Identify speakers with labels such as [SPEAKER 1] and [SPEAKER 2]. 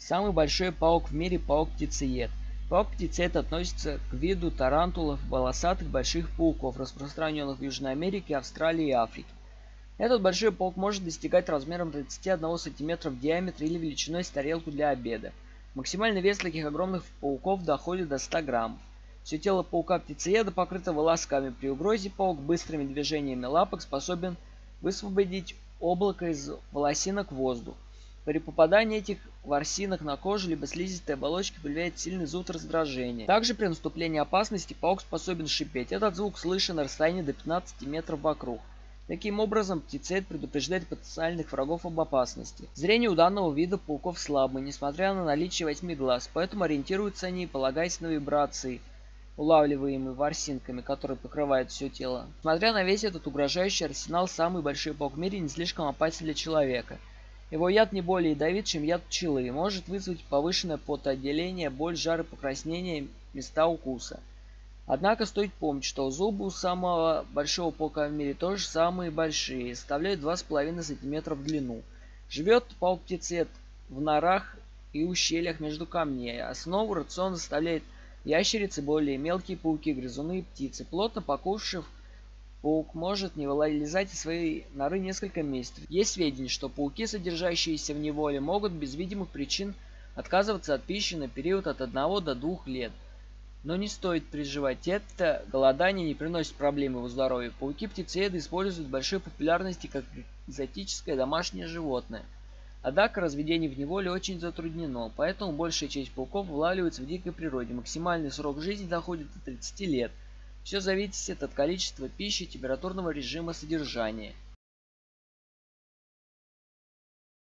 [SPEAKER 1] Самый большой паук в мире – паук-птицеед. Паук-птицеед относится к виду тарантулов, волосатых больших пауков, распространенных в Южной Америке, Австралии и Африке. Этот большой паук может достигать размером 31 см в диаметре или величиной с тарелку для обеда. Максимальный вес таких огромных пауков доходит до 100 граммов. Все тело паука-птицееда покрыто волосками. При угрозе паук быстрыми движениями лапок способен высвободить облако из волосинок в воздух. При попадании этих ворсинок на кожу либо слизистой оболочки появляется сильный зуд раздражения. Также при наступлении опасности паук способен шипеть. Этот звук слышен на расстоянии до 15 метров вокруг. Таким образом, птицеед предупреждает потенциальных врагов об опасности. Зрение у данного вида пауков слабое, несмотря на наличие 8 глаз, поэтому ориентируются они, полагаясь на вибрации, улавливаемые ворсинками, которые покрывают все тело. Несмотря на весь этот угрожающий арсенал, самый большой паук в мире не слишком опасен для человека. Его яд не более ядовит, чем яд пчелы, и может вызвать повышенное потоотделение, боль, жар и покраснение места укуса. Однако стоит помнить, что зубы у самого большого паука в мире тоже самые большие, составляют 2,5 см в длину. Живет паук-птицеед в норах и ущельях между камней. Основу рациона составляют ящерицы, более мелкие пауки, грызуны и птицы. Плотно покушав, паук может не вылезать из своей норы несколько месяцев. Есть сведения, что пауки, содержащиеся в неволе, могут без видимых причин отказываться от пищи на период от 1 до 2 лет. Но не стоит переживать, это голодание не приносит проблемы его здоровью. Пауки-птицееды используют большой популярности как экзотическое домашнее животное. Однако разведение в неволе очень затруднено, поэтому большая часть пауков вылавливается в дикой природе. Максимальный срок жизни доходит до 30 лет. Все зависит от количества пищи и температурного режима содержания.